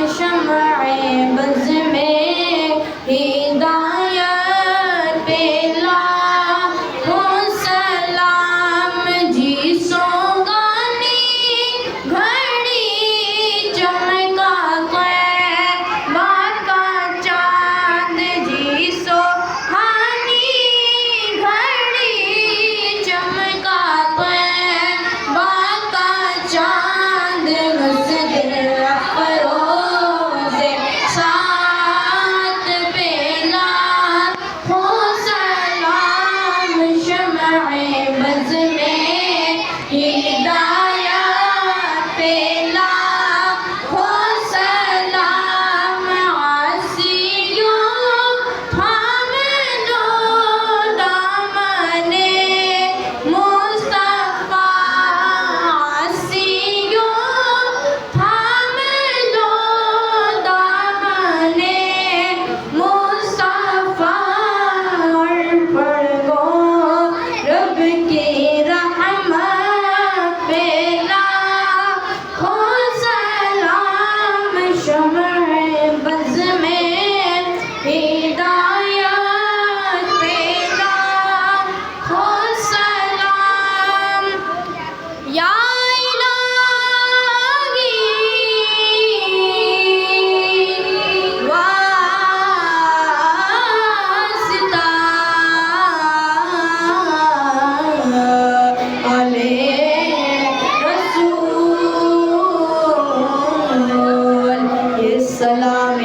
شمع بز میں ہدایت پہ لاکھوں سلام جی سوگانی گھڑی چمکا طیبہ کا چاند جی سوہانی گھڑی چمکا طیبہ کا چاند مسجد افروز ساعت پہ لاکھوں سلام شمع بز میں ہدایت پہ لاکھوں سلام عاصیوں تھام لو دامن مصطفیٰ عاصیوں تھام لو دامن مصطفیٰ اور پڑھ گو رب کی رحمت پہ لاکھوں سلام شمع بز میں ہدایت پہ لاکھوں سلام یا الہی واسطہ علیہ رسول یہ سلام